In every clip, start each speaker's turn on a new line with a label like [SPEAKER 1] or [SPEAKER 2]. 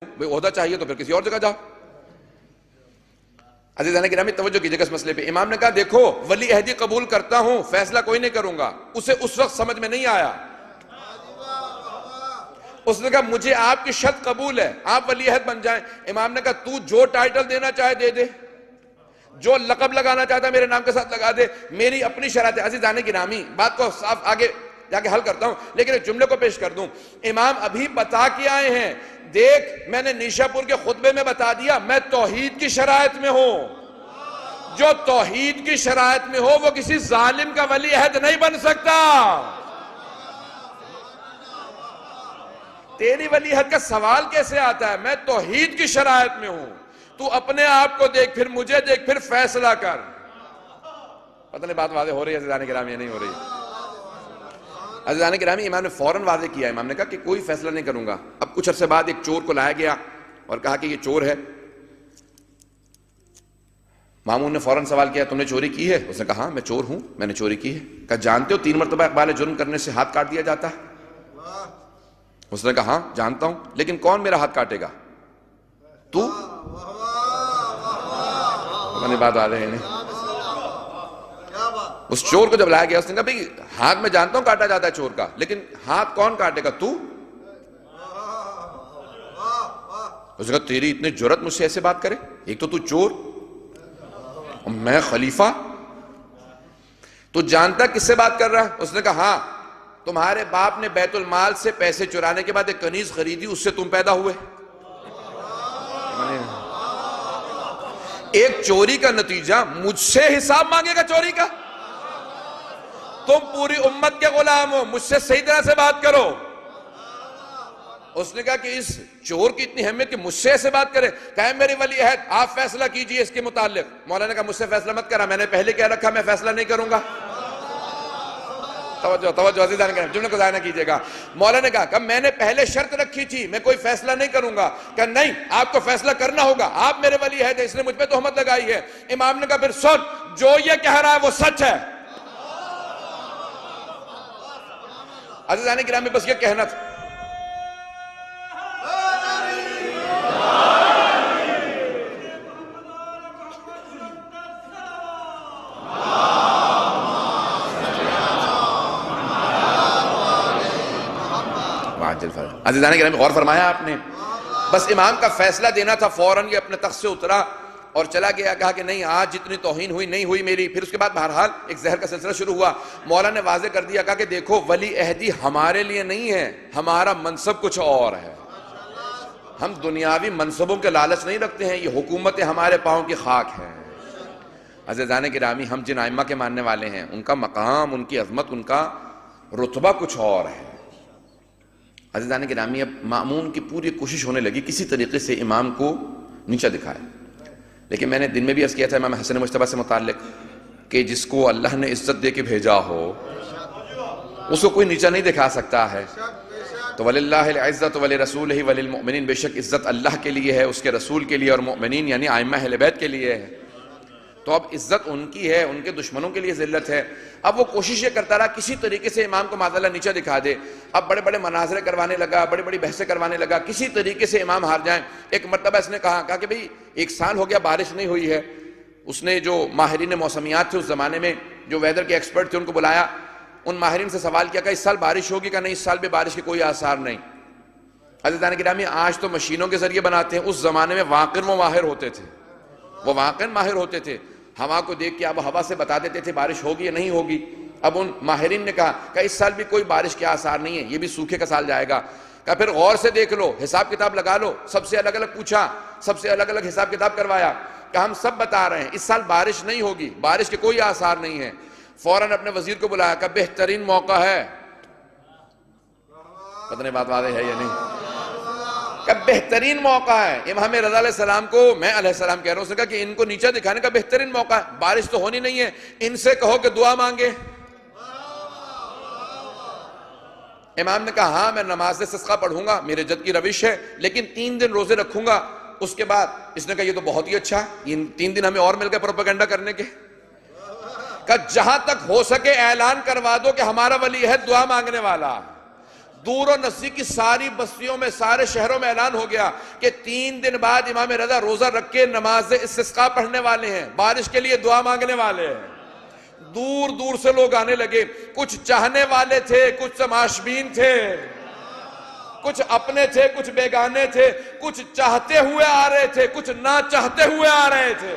[SPEAKER 1] بھئی عہدہ چاہیے تو پھر کسی اور جگہ جاؤ۔ عزیزان گرامی توجہ کیجئے گا اس مسئلے پہ۔ امام نے کہا دیکھو ولی عہدی قبول کرتا ہوں، فیصلہ کوئی نہیں کروں گا۔ اسے اس وقت سمجھ میں نہیں آیا، اس نے کہا مجھے آپ کی شرط قبول ہے، آپ ولی عہد بن جائیں۔ امام نے کہا تو جو ٹائٹل دینا چاہے دے دے، جو لقب لگانا چاہتا ہے میرے نام کے ساتھ لگا دے، میری اپنی شرط ہے۔ عزیزان گرامی بات کو صاف آگے جا کے حل کرتا ہوں، لیکن ایک جملے کو پیش کر دوں۔ امام ابھی بتا کے آئے ہیں، دیکھ میں نے نیشا پور کے خطبے میں بتا دیا میں توحید کی شرائط میں ہوں، جو توحید کی شرائط میں ہو وہ کسی ظالم کا ولی عہد نہیں بن سکتا۔ تیری ولی عہد کا سوال کیسے آتا ہے؟ میں توحید کی شرائط میں ہوں، تو اپنے آپ کو دیکھ، پھر مجھے دیکھ، پھر فیصلہ کر۔ پتہ نہیں بات واضح ہو رہی ہے عزیزان گرامی یا نہیں ہو رہی؟ عزیزان گرامی امام نے فوراً واضح کیا، امام نے کہا کہ کوئی فیصلہ نہیں کروں گا۔ اب کچھ عرصے بعد ایک چور کو لایا گیا اور کہا کہ یہ چور ہے۔ مامون نے فوراً سوال کیا تم نے چوری کی ہے؟ اس نے کہا ہاں میں چور ہوں، میں نے چوری کی ہے۔ کہا جانتے ہو 3 مرتبہ اقبال جرم کرنے سے ہاتھ کاٹ دیا جاتا ہے؟ اس نے کہا ہاں جانتا ہوں، لیکن کون میرا ہاتھ کاٹے گا؟ تو بات آ رہے ہیں۔ اس چور کو جب لایا گیا اس نے کہا بھئی ہاتھ میں جانتا ہوں کاٹا جاتا ہے چور کا، لیکن ہاتھ کون کاٹے گا؟ تو اس نے کہا تیری اتنی جرأت مجھ سے ایسے بات کرے؟ ایک تو چور اور میں خلیفہ، تو جانتا کس سے بات کر رہا ہے؟ اس نے کہا ہاں تمہارے باپ نے بیت المال سے پیسے چرانے کے بعد ایک کنیز خریدی، اس سے تم پیدا ہوئے۔ ایک چوری کا نتیجہ مجھ سے حساب مانگے گا چوری کا؟ تم پوری امت کے غلام ہو، مجھ سے صحیح طرح سے بات کرو۔ اس نے کہا کہ اس چور کی اتنی اہمیت کہ مجھ سے ایسے بات کرے، کہے میری ولی عہد آپ فیصلہ کیجئے اس کے متعلق۔ مولانا نے کہا مجھ سے فیصلہ مت کرا، میں نے پہلے کہہ رکھا میں فیصلہ نہیں کروں گا۔ توجہ عزیزان کریں، جملے کو ضائع نہ کیجئے گا۔ مولانا نے کہا کہ میں نے پہلے شرط رکھی تھی میں کوئی فیصلہ نہیں کروں گا۔ کہ نہیں آپ کو فیصلہ کرنا ہوگا، آپ میرے ولی عہد ہیں، اس نے مجھ پہ تہمت لگائی ہے۔ امام نے کہا پھر سن، جو یہ کہہ رہا ہے وہ سچ ہے۔ عزیزان گرامی بس یہ کہنا تھا۔ عزیزان گرامی غور فرمایا آپ نے؟ بس امام کا فیصلہ دینا تھا، فوراً یہ اپنے تخت سے اترا اور چلا گیا، کہا کہ نہیں آج جتنی توہین ہوئی نہیں ہوئی میری۔ پھر اس کے بعد بہرحال ایک زہر کا سلسلہ شروع ہوا۔ مولا نے واضح کر دیا، کہا کہ دیکھو ولی عہدی ہمارے لیے نہیں ہے، ہمارا منصب کچھ اور ہے، ہم دنیاوی منصبوں کے لالچ نہیں رکھتے ہیں، یہ حکومت ہمارے پاؤں کی خاک ہے۔ عزیزان گرامی ہم جن ائمہ کے ماننے والے ہیں ان کا مقام، ان کی عظمت، ان کا رتبہ کچھ اور ہے۔ عزیزان گرامی اب مامون کی پوری کوشش ہونے لگی کسی طریقے سے امام کو نیچا دکھائے، لیکن میں نے دن میں بھی عرض کیا تھا امام حسن مجتبیٰ سے متعلق کہ جس کو اللہ نے عزت دے کے بھیجا ہو اس کو کوئی نیچا نہیں دکھا سکتا ہے۔ تو وَلِلَّهِ الْعِزَّةُ وَلِرَسُولِهِ وَلِلْمُؤْمِنِينَ، بے شک عزت اللہ کے لیے ہے، اس کے رسول کے لیے، اور مؤمنین یعنی ائمہ اہل بیت کے لیے ہے۔ تو اب عزت ان کی ہے، ان کے دشمنوں کے لیے ذلت ہے۔ اب وہ کوشش یہ کرتا رہا کسی طریقے سے امام کو معاذ اللہ نیچا دکھا دے۔ اب بڑے بڑے مناظرے کروانے لگا، بڑی بڑی بحثیں کروانے لگا، کسی طریقے سے امام ہار جائیں۔ ایک مرتبہ اس نے کہا کہ بھئی 1 سال ہو گیا بارش نہیں ہوئی ہے۔ اس نے جو ماہرین موسمیات تھے اس زمانے میں، جو ویدر کے ایکسپرٹ تھے، ان کو بلایا، ان ماہرین سے سوال کیا کہ اس سال بارش ہوگی؟ کہ نہیں اس سال بھی بارش کے کوئی آثار نہیں۔ عزیزان گرامی آج تو مشینوں کے ذریعے بناتے ہیں، اس زمانے میں واقعاً وہ ماہر ہوتے تھے، وہ واقعاً ماہر ہوتے تھے، ہوا کو دیکھ کے آب و ہوا سے بتا دیتے تھے بارش ہوگی یا نہیں ہوگی۔ اب ان ماہرین نے کہا کہ اس سال بھی کوئی بارش کے آثار نہیں ہے، یہ بھی سوکھے کا سال جائے گا۔ کہا پھر غور سے دیکھ لو، حساب کتاب لگا لو، سب سے الگ الگ پوچھا، سب سے الگ الگ حساب کتاب کروایا، کہ ہم سب بتا رہے ہیں اس سال بارش نہیں ہوگی، بارش کے کوئی آثار نہیں ہے۔ فوراً اپنے وزیر کو بلایا کہ بہترین موقع ہے، پتہ نہیں بات واضح ہے یا نہیں، کہ بہترین موقع ہے۔ امام رضا علیہ السلام کو میں علیہ السلام کہہ رہا ہوں، اس نے کہا کہ ان کو نیچا دکھانے کا بہترین موقع ہے، بارش تو ہونی نہیں ہے، ان سے کہو کہ دعا مانگے۔ امام نے کہا ہاں میں نماز استسقاء پڑھوں گا، میرے جد کی روش ہے، لیکن 3 دن روزے رکھوں گا۔ اس کے بعد اس نے کہا یہ تو بہت ہی اچھا، یہ 3 دن ہمیں اور مل گئے پروپیگنڈا کرنے کے۔ کہ جہاں تک ہو سکے اعلان کروا دو کہ ہمارا ولی عہد دعا مانگنے والا، دور و نزدیک کی ساری بستیوں میں، سارے شہروں میں اعلان ہو گیا کہ 3 دن بعد امام رضا روزہ رکھ کے نماز استسقاء پڑھنے والے ہیں، بارش کے لیے دعا مانگنے والے ہیں۔ دور دور سے لوگ آنے لگے، کچھ چاہنے والے تھے، کچھ تماشبین تھے، کچھ اپنے تھے، کچھ بیگانے تھے، کچھ چاہتے ہوئے آ رہے تھے، کچھ نہ چاہتے ہوئے آ رہے تھے،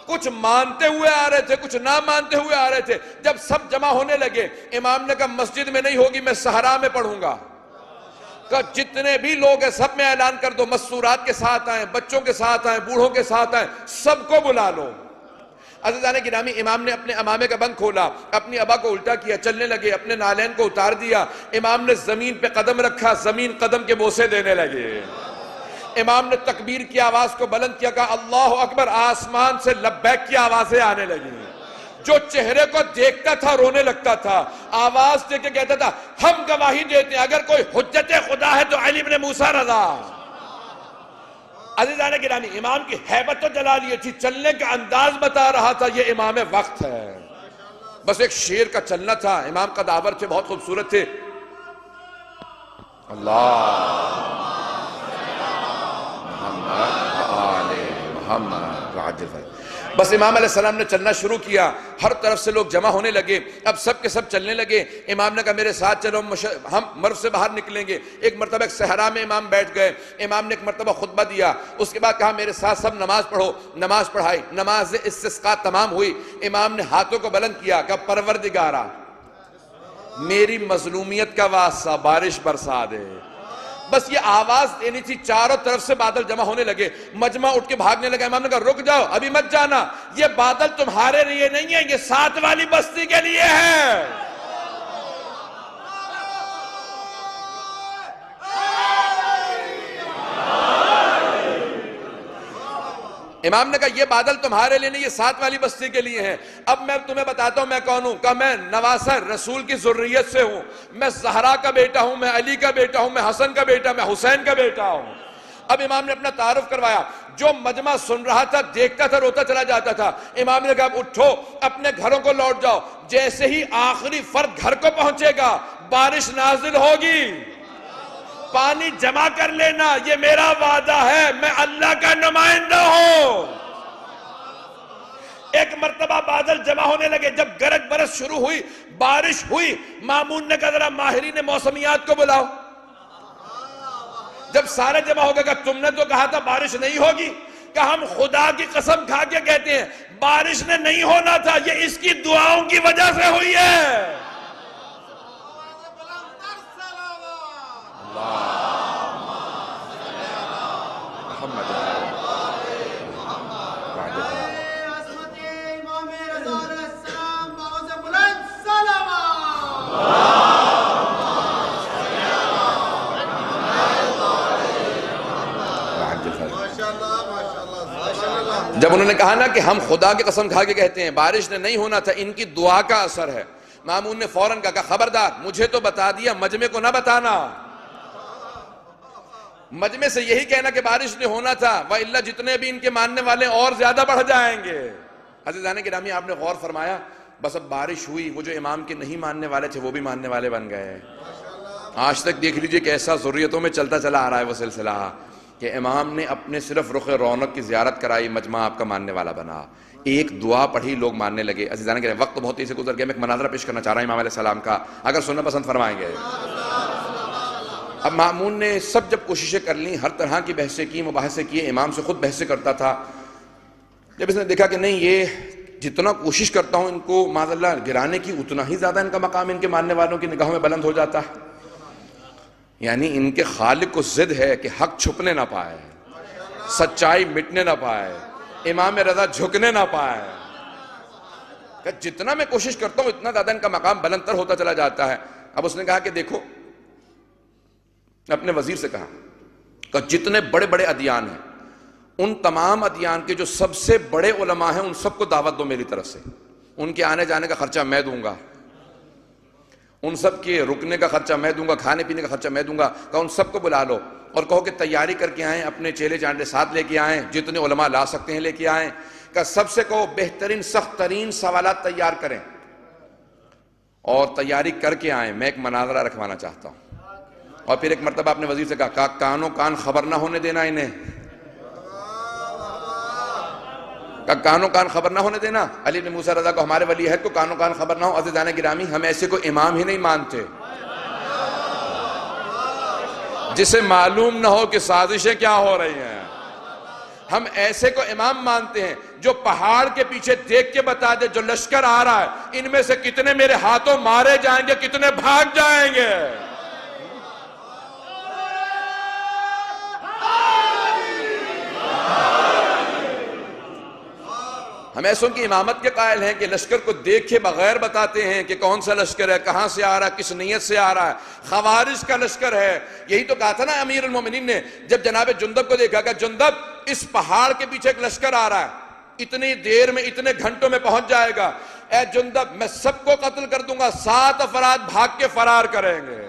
[SPEAKER 1] کچھ مانتے ہوئے آ رہے تھے، کچھ نہ مانتے ہوئے آ رہے تھے۔ جب سب جمع ہونے لگے، امام نے کہا مسجد میں نہیں ہوگی، میں صحرا میں پڑھوں گا۔ کہ جتنے بھی لوگ ہیں سب میں اعلان کر دو، مستورات کے ساتھ آئیں، بچوں کے ساتھ آئیں، بوڑھوں کے ساتھ آئیں، سب کو بلا لو۔ عزیزان گرامی، امام نے اپنے امامے کا بند کھولا، اپنی ابا کو الٹا کیا، چلنے لگے، اپنے نالین کو اتار دیا، امام نے زمین پہ قدم رکھا، زمین قدم کے بوسے دینے لگے۔ امام نے تکبیر کی آواز کو بلند کیا، کہا اللہ اکبر، آسمان سے لبیک کی آوازیں آنے لگی۔ جو چہرے کو دیکھتا تھا رونے لگتا تھا، آواز دے کے کہتا تھا ہم گواہی دیتے ہیں اگر کوئی حجت خدا ہے تو علی بن موسیٰ رضا۔ عزیزان گرامی، امام کی ہیبت و جلالیہ تھی، چلنے کا انداز بتا رہا تھا یہ امام وقت ہے۔ بس ایک شیر کا چلنا تھا، امام کا داور تھے، بہت خوبصورت تھے۔ اللہ محمد وعجل۔ بس امام علیہ السلام نے چلنا شروع کیا، ہر طرف سے لوگ جمع ہونے لگے، اب سب کے سب چلنے لگے۔ امام نے کہا میرے ساتھ چلو، ہم مرو سے باہر نکلیں گے۔ ایک مرتبہ ایک صحرا میں امام بیٹھ گئے، امام نے ایک مرتبہ خطبہ دیا، اس کے بعد کہا میرے ساتھ سب نماز پڑھو۔ نماز پڑھائی، نماز استسقاء تمام ہوئی، امام نے ہاتھوں کو بلند کیا، کہا پروردگارا میری مظلومیت کا واسطہ بارش برسا دے۔ بس یہ آواز دینی تھی، چاروں طرف سے بادل جمع ہونے لگے، مجمع اٹھ کے بھاگنے لگا۔ امام نے کہا رک جاؤ، ابھی مت جانا، یہ بادل تمہارے لیے نہیں ہے، یہ ساتھ والی بستی کے لیے ہے۔ امام نے کہا یہ بادل تمہارے لیے نہیں، یہ ساتھ والی بستی کے لیے ہیں۔ اب میں تمہیں بتاتا ہوں میں کون ہوں، کہ میں نواسہ رسول کی ذریت سے ہوں، میں زہرا کا بیٹا ہوں، میں علی کا بیٹا ہوں، میں حسن کا بیٹا، میں حسین کا بیٹا ہوں۔ اب امام نے اپنا تعارف کروایا، جو مجمع سن رہا تھا، دیکھتا تھا، روتا چلا جاتا تھا۔ امام نے کہا اٹھو، اپنے گھروں کو لوٹ جاؤ، جیسے ہی آخری فرد گھر کو پہنچے گا بارش نازل ہوگی، پانی جمع کر لینا، یہ میرا وعدہ ہے، میں اللہ کا نمائندہ ہوں۔ ایک مرتبہ بادل جمع ہونے لگے، جب گرج برس شروع ہوئی، بارش ہوئی، مامون نے کہا ذرا ماہرین موسمیات کو بلاؤ۔ جب سارے جمع ہو گئے، کہا تم نے تو کہا تھا بارش نہیں ہوگی، کہ ہم خدا کی قسم کھا کے کہتے ہیں بارش نے نہیں ہونا تھا، یہ اس کی دعاؤں کی وجہ سے ہوئی ہے۔ جب انہوں نے کہا نا کہ ہم خدا کی قسم کھا کے کہتے ہیں بارش نے نہیں ہونا تھا، ان کی دعا کا اثر ہے، مامون نے فوراً کہا خبردار، مجھے تو بتا دیا، مجمع کو نہ بتانا۔ مجمع سے یہی کہنا کہ بارش نے ہونا تھا، وَإِلَّا جتنے بھی ان کے ماننے والے اور زیادہ بڑھ جائیں گے۔ عزیزان گرامی، آپ نے غور فرمایا، بس اب بارش ہوئی، وہ جو امام کے نہیں ماننے والے تھے وہ بھی ماننے والے بن گئے۔ آج تک دیکھ لیجئے کیسا ذریتوں میں چلتا چلا آ رہا ہے وہ سلسلہ، کہ امام نے اپنے صرف رخ رونق کی زیارت کرائی، مجمع آپ کا ماننے والا بنا، ایک دعا پڑھی، لوگ ماننے لگے۔ عزیزان گرامی، وقت بہت تیزی سے گزر گیا، میں ایک مناظرہ پیش کرنا چاہ رہا ہوں امام علیہ السلام کا، اگر سننا پسند فرمائیں گے۔ اب مامون نے سب جب کوششیں کر لیں، ہر طرح کی بحثیں کی، مباحثے کیے، امام سے خود بحثیں کرتا تھا۔ جب اس نے دیکھا کہ نہیں، یہ جتنا کوشش کرتا ہوں ان کو معاذ اللہ گرانے کی، اتنا ہی زیادہ ان کا مقام ان کے ماننے والوں کی نگاہوں میں بلند ہو جاتا ہے، یعنی ان کے خالق کو ضد ہے کہ حق چھپنے نہ پائے، سچائی مٹنے نہ پائے، امام رضا جھکنے نہ پائے، کہ جتنا میں کوشش کرتا ہوں اتنا زیادہ ان کا مقام بلند تر ہوتا چلا جاتا ہے۔ اب اس نے کہا کہ دیکھو، اپنے وزیر سے کہا کہ جتنے بڑے بڑے ادیان ہیں، ان تمام ادیان کے جو سب سے بڑے علماء ہیں، ان سب کو دعوت دو میری طرف سے، ان کے آنے جانے کا خرچہ میں دوں گا، ان سب کے رکنے کا خرچہ میں دوں گا، کھانے پینے کا خرچہ میں دوں گا، کہ ان سب کو بلا لو اور کہو کہ تیاری کر کے آئیں، اپنے چیلے چانڈے ساتھ لے کے آئیں، جتنے علماء لا سکتے ہیں لے کے آئیں، کہ سب سے کہو بہترین سخت ترین سوالات تیار کریں، اور تیاری کر کے آئیں، میں ایک مناظرہ رکھوانا چاہتا ہوں. اور پھر ایک مرتبہ اپنے وزیر سے کہا کانوں کان خبر نہ ہونے دینا انہیں، کانوں کان خبر نہ ہونے دینا. علی بن موسیٰ رضا کو، ہمارے ولی عہد کو کانوں کان خبر نہ ہو. عزیزان گرامی، ہم ایسے کو امام ہی نہیں مانتے جسے معلوم نہ ہو کہ سازشیں کیا ہو رہی ہیں. ہم ایسے کو امام مانتے ہیں جو پہاڑ کے پیچھے دیکھ کے بتا دے جو لشکر آ رہا ہے ان میں سے کتنے میرے ہاتھوں مارے جائیں گے، کتنے بھاگ جائیں گے. ہم ایسوں کی امامت کے قائل ہیں کہ لشکر کو دیکھے بغیر بتاتے ہیں کہ کون سا لشکر ہے، کہاں سے آ رہا ہے، کس نیت سے آ رہا ہے. خوارج کا لشکر ہے. یہی تو کہا تھا نا امیر المومنین نے جب جناب جندب کو دیکھا کہ جندب اس پہاڑ کے پیچھے ایک لشکر آ رہا ہے، اتنی دیر میں اتنے گھنٹوں میں پہنچ جائے گا. اے جندب میں سب کو قتل کر دوں گا، 7 افراد بھاگ کے فرار کریں گے.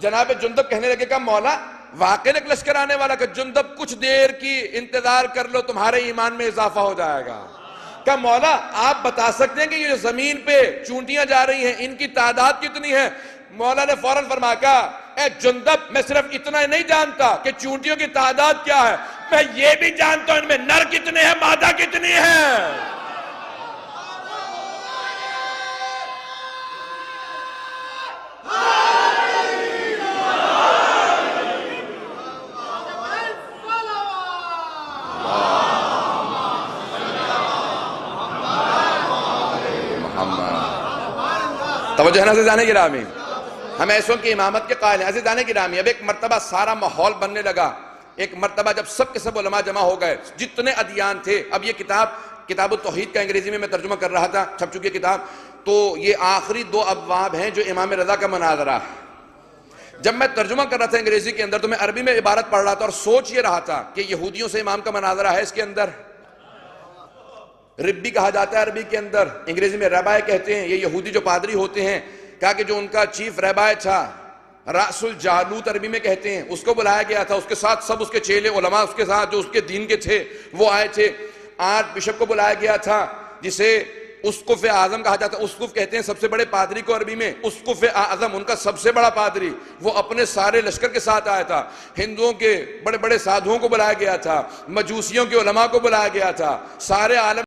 [SPEAKER 1] جناب جندب کہنے لگے کہ مولا واقعی ایک لشکر آنے والا، کہ جندب کچھ دیر کی انتظار کر لو تمہارے ایمان میں اضافہ ہو جائے گا. کہ مولا آپ بتا سکتے ہیں کہ یہ جو زمین پہ چونٹیاں جا رہی ہیں ان کی تعداد کتنی ہے؟ مولا نے فوراً فرمایا کہ اے جندب میں صرف اتنا ہی نہیں جانتا کہ چونٹیوں کی تعداد کیا ہے، میں یہ بھی جانتا ہوں ان میں نر کتنے ہیں، مادہ کتنی ہے. توجہ ہے نا عزیزان گرامی، ہم ایسوں کی امامت کے قائل ہیں. عزیزان گرامی، اب ایک مرتبہ سارا ماحول بننے لگا. ایک مرتبہ جب سب کے سب علماء جمع ہو گئے، جتنے ادیان تھے. اب یہ کتاب التوحید کا انگریزی میں ترجمہ کر رہا تھا، چھپ چکی کتاب. تو یہ آخری 2 ابواب ہیں جو امام رضا کا مناظرہ ہے. جب میں ترجمہ کر رہا تھا انگریزی کے اندر تو میں عربی میں عبارت پڑھ رہا تھا اور سوچ یہ رہا تھا کہ یہودیوں سے امام کا مناظرہ ہے. اس کے اندر ربی کہا جاتا ہے عربی کے اندر، انگریزی میں ربائے کہتے ہیں. یہ یہودی جو پادری ہوتے ہیں، کہا کہ جو ان کا چیف ربائے تھا، رأس الجالوت عربی میں کہتے ہیں، اس کو بلایا گیا تھا. اس کے ساتھ سب اس کے چیلے علماء اس کے ساتھ جو اس کے دین کے تھے وہ آئے تھے. 8 بشپ کو بلایا گیا تھا جسے اسقف اعظم کہا جاتا ہے. اسقف کہتے ہیں سب سے بڑے پادری کو عربی میں. اسقف اعظم ان کا سب سے بڑا پادری، وہ اپنے سارے لشکر کے ساتھ آیا تھا. ہندوؤں کے بڑے بڑے سادھوؤں کو بلایا گیا تھا، مجوسیوں کے علماء کو بلایا گیا تھا، سارے عالم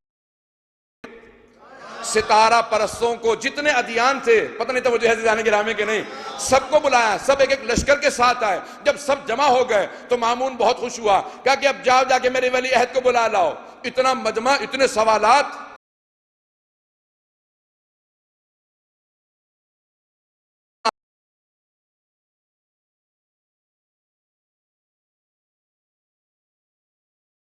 [SPEAKER 1] ستارہ پرستوں کو، جتنے ادیان تھے، پتہ نہیں تھا وہ جو ہے جانے گرامی کے نہیں، سب کو بلایا. سب ایک ایک لشکر کے ساتھ آئے. جب سب جمع ہو گئے تو مامون بہت خوش ہوا، کہا کہ اب جاؤ جا کے میرے ولی عہد کو بلا لاؤ. اتنا مجمع، اتنے سوالات.